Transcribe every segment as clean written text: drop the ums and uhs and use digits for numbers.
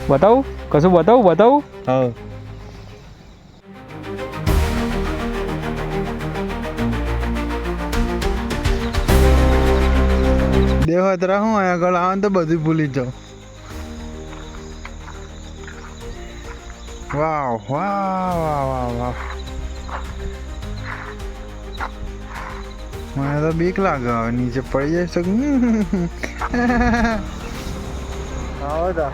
બતાવું કશું બતાવું હા દેવતરા હું આગળ આવે તો બધું ભૂલી જાઉં. વાવ વાવ વાવ વાવ વાવ મને તો બીક લાગે હવે નીચે પડી જાય તો આવો તા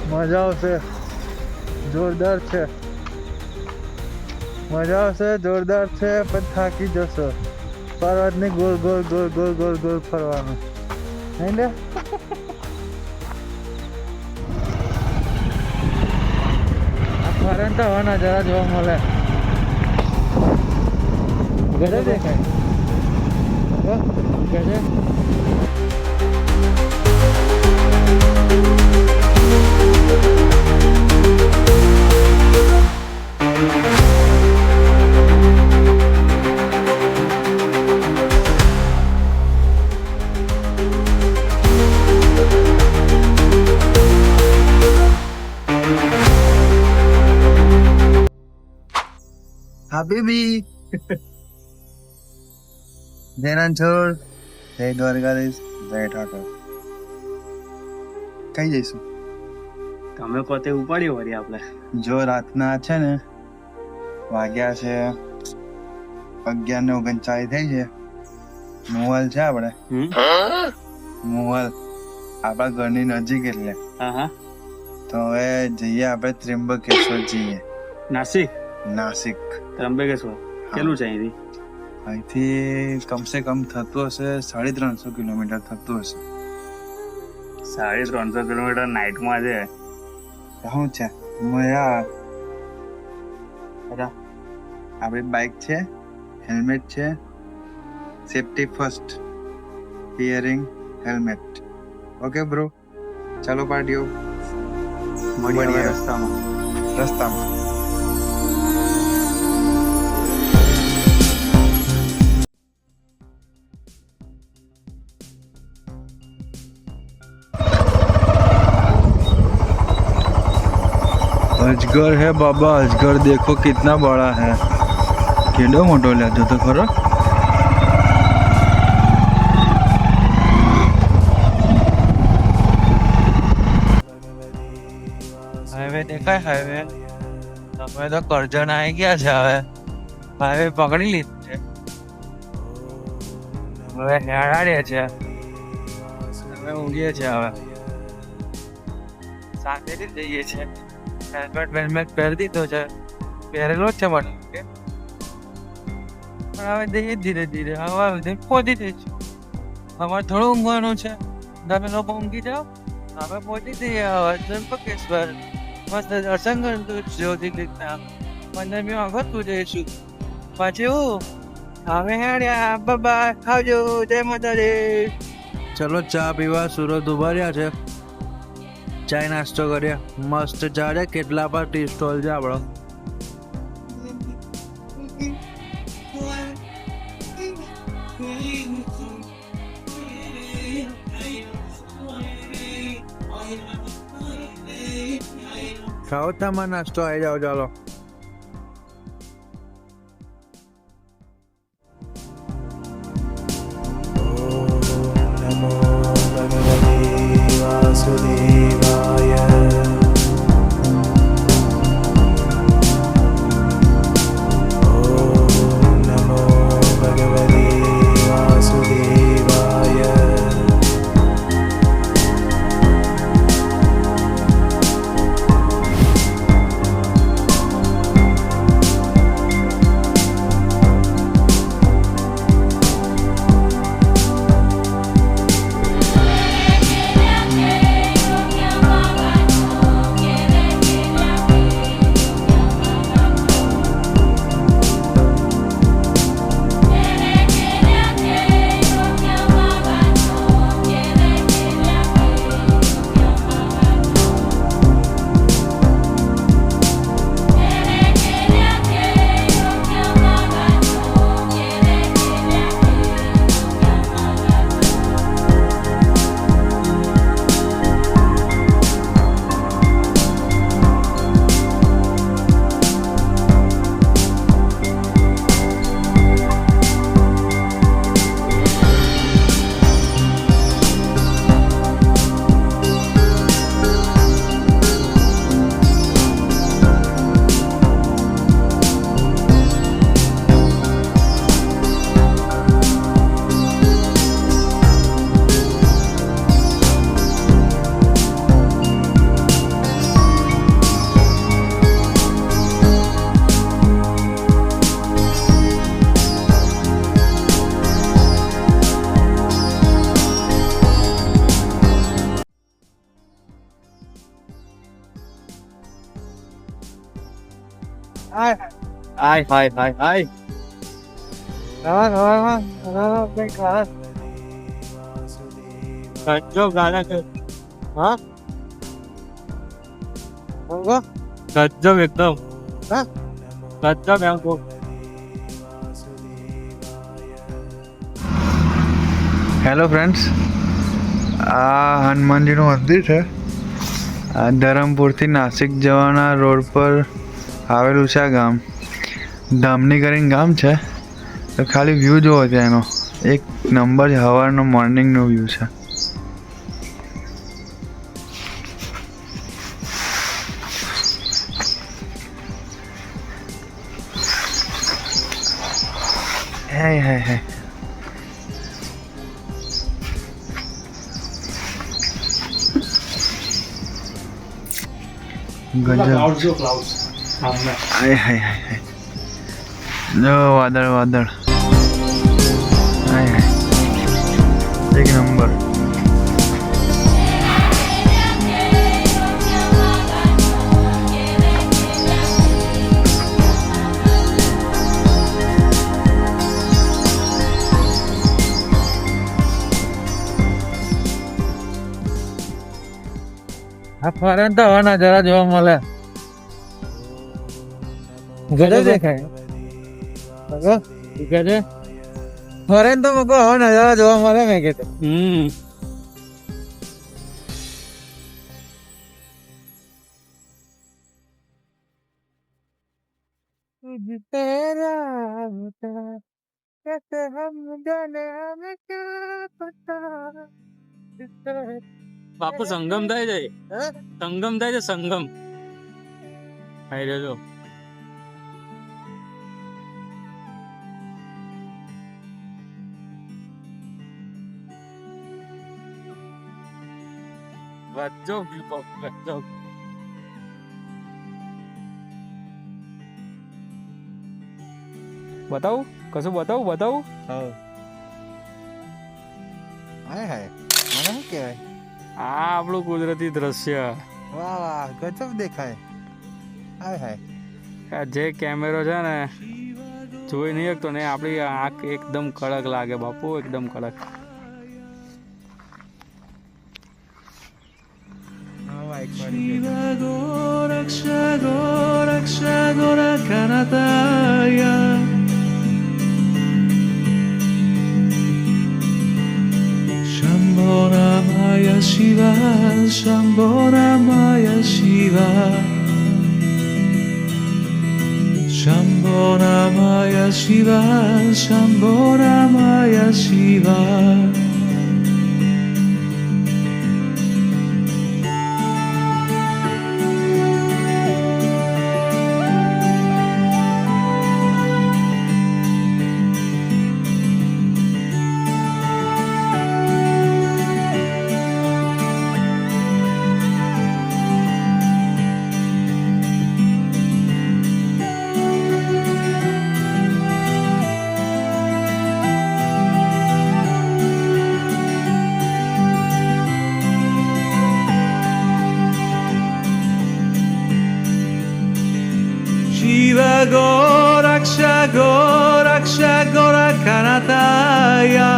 મજા આવશે જોરદાર છે મજા આવશે જોરદાર છે પણ થાકી જશો પર્વતની ગોળ ગોળ ગોળ ગોળ ગોળ ગોળ ફરવાનું નહીં લે ફરે તો હવે નજારા જોવા મળે ઘરે દેખાય ઘરે Habibi. જય નાનછોડ જય દ્વારકાધીશ જય ઠાકોર કઈ જઈશું તમે પોતે ઉપાડ્યો વળી આપણે જો રાતના છે ને વાગ્યા છે 11:39 થઈ છે મોવાલ છે આપણે મોવાલ આપણા ઘરની નજીક એટલે હા તો હવે જઈએ આપણે ત્ર્યંબકેશ્વર જઈએ નાસિક ત્રંબકેશ્વર કેટલું છે અહીંથી કમસે કમ થતું હશે 350 કિલોમીટર થતું હશે 350 કિલોમીટર નાઇટમાં છે શું છે આપણી બાઇક છે હેલ્મેટ છે safety first hearing helmet okay bro ચાલો પાર્ટીઓ મળીએ રસ્તામાં अजगर है बाबा अजगर देखो कितना बड़ा है केडो मोटो ले जो तो खरो हाईवे देखा हाईवे તમે તો કરજણ આવી ગયા છે હવે હાઈવે પકડી લીધું છે હવે હેરાડે છે હવે ઊંઘીએ છે હવે શાંતિથી જઈએ છીએ હેલ્મેટ પહેરી દીધો છે પહેરેલો જ છે મને પણ હવે જઈએ ધીરે ધીરે હવે પહોંચી જઈશું અમારે થોડું ઊંઘવાનું છે તમે લોકો ઊંઘી જાઓ અમે પહોંચી જઈએ હવે ત્રંબકેશ્વર મસ્ત દર્શન કરતું જ્યોતિર્લિંગના 15 મિનિટ આગળ જઈશું પછી હવે હેડ્યા બાય આવજો જય માતાજી ચલો ચા પીવા સુરત ઉભા રહ્યા છે ચાય નાસ્તો કર્યા મસ્ત ચા છે કેટલા પર ટી સ્ટોલ છે આપણો સાઉથમાં નાસ્તો આવી જાઓ ચાલો હાય હાય ગજબ ગાના છે હા ગજબ એકદમ ગજબ એમ કહું હેલો ફ્રેન્ડ્સ, આ હનુમાનજીનું મંદિર છે. આ ધરમપુરથી નાસિક જવાના રોડ પર આવેલું છે. આ ગામ ધામની કરીને ગામ છે. તો ખાલી વ્યૂ જોવો ત્યાં એનો એક નંબર છે. સવારનો મોર્નિંગનો વ્યૂ છે. હે હે હે ગજબ. હાય હાય હાય જો વાદળ વાદળ હાય હાય એક નંબર. આ ફરે તો હવે નજારા જોવા મળે ગજબ દેખાય ગજબ ફરે તો મકો હવે નજારા જોવા મળે મેં કીધું तेरा होता कैसे हम जाने हमें क्या पता બાપુ સંગમ થાય છે સંગમ થાય છે સંગમ ખાઈ રહ્યો વાજો વાજો બતાવું કશું બતાવું હાય હાય મને શું કહેવાય આ આપણું કુદરતી દ્રશ્ય વાહ વાહ ગજબ દેખાય હાય હાય આ જે કેમેરો છે ને જોઈ નહીં શકતો ને આપણી આંખ એકદમ કડક લાગે બાપુ એકદમ કડક Shambho Ramaya Shiva, Shambho Ramaya Shiva, Shambho Ramaya Shiva, Shambho Ramaya Shiva. Shiva Goraksha Goraksha Gorakanataya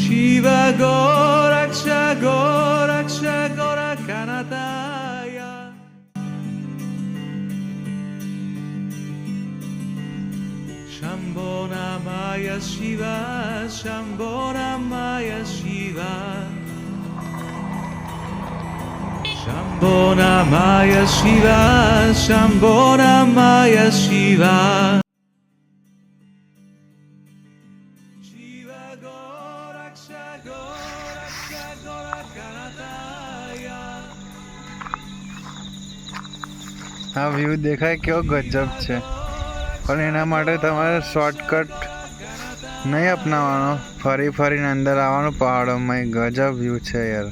Shiva Goraksha Goraksha Gorakanataya Shambho Namaya Shiva Shambho Namaya Shiva Shambho Namaya Shiva, Shambho Namaya Shiva. Shiva Goraksha Goraksha Gorakanataya. આ view દેખાય કેવો ગજબ છે, પણ એના માટે તમારે shortcut નહીં અપનાવવાનો, ફરી ફરીને અંદર આવવાનું પહાડોમાં. ગજબ વ્યૂ છે યાર,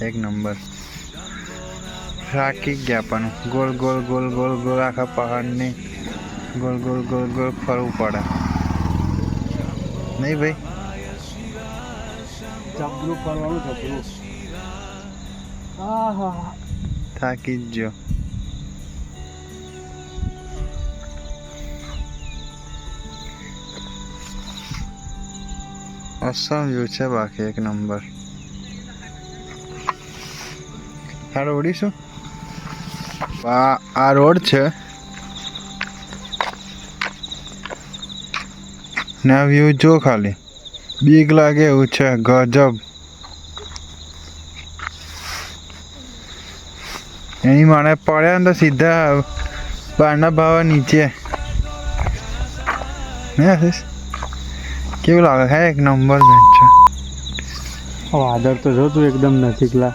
એક નંબર. થાકી ગયા પણ ગોલ ગોલ ગોલ ગોલ ગોલ આખા પહાડની ગોલ ગોલ ગોલ ગોલ ફરવું પડે નહીં ભાઈ? ચપલું ફરવાનું ચપલું થાકી જ ગયો. ઓસમ વ્યૂ છે બાકી એક નંબર. હાલો ઉડીશું. આ રોડ છે ને વ્યૂ જો ખાલી બીક લાગે એવું છે ગજબ. એની માને પડ્યા ને તો સીધા બારના ભાવ નીચે. ને આશીષ કેવું લાગે હે એક નંબર બેન છે. વાદળ તો જો તું એકદમ નજીક લા,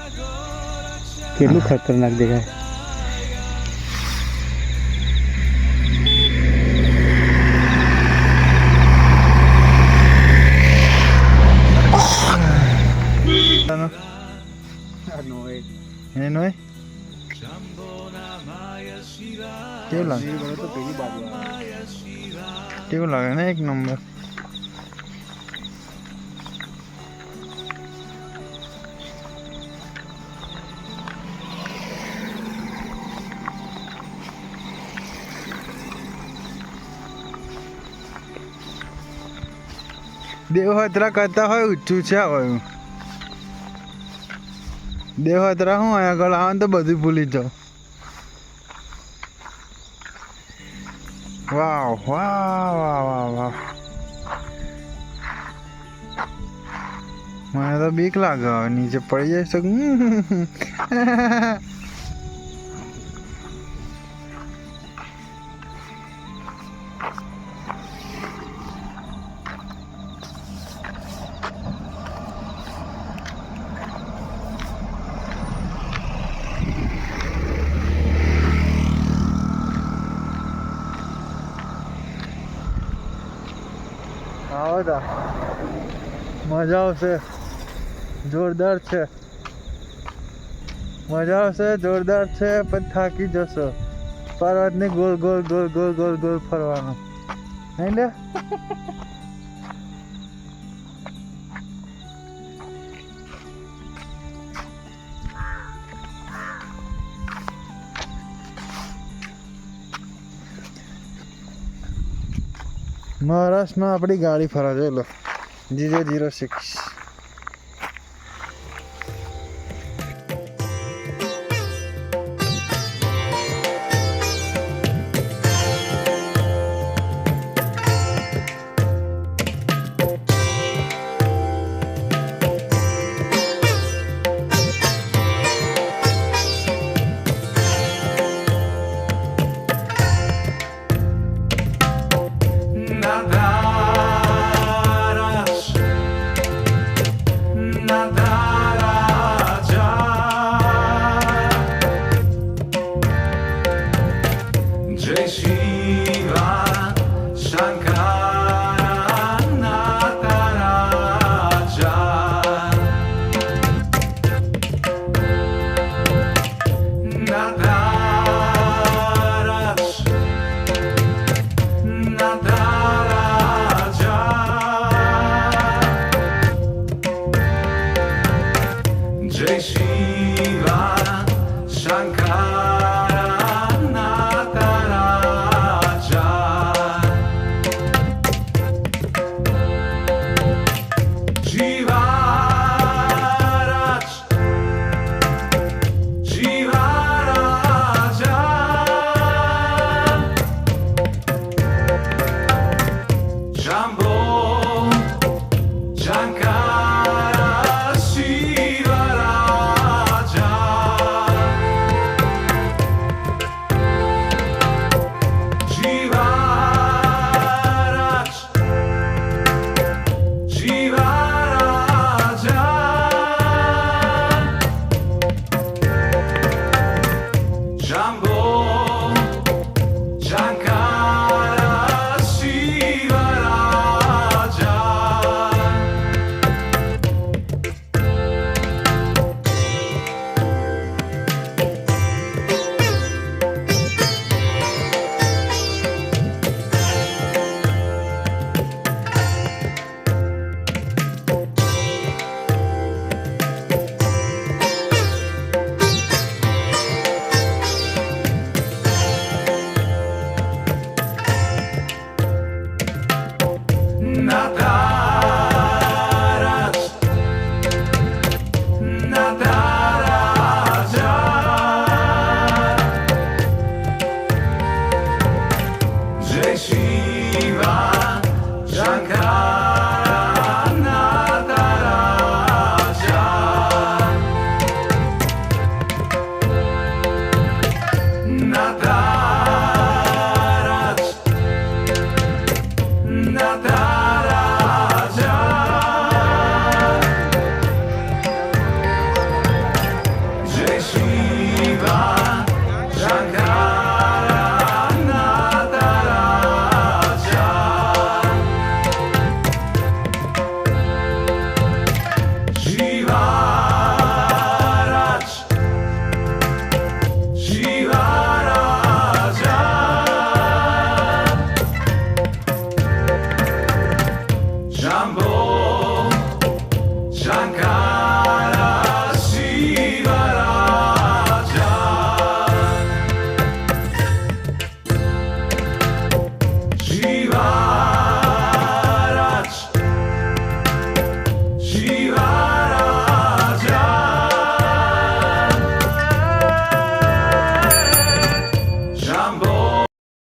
કેટલું ખતરનાક દેખાય. એનો કેવું લાગે કેવું લાગે ને એક નંબર. દેવહત્રા કરતા હોય ઊંચું છે હવે. દેવહત્રા હું આગળ આવે ને તો બધું ભૂલી જાઉં. વાવ વાહ વાહ વાહ વાહ. મને તો બીક લાગે હવે નીચે પડી જાય તો. આવો તા મજા આવશે, જોરદાર છે. મજા આવશે, જોરદાર છે, પણ થાકી જશો. પર્વતને ગોલ ગોલ ગોલ ગોલ ગોલ ગોલ ફરવાનું નહીં લે. મહારાષ્ટ્રમાં આપણી ગાડી ફરવા જોઈ લો, GJ06. Jai Shiva Shankara Nataraja Nataraj Nataraja Jai Shiva Shankara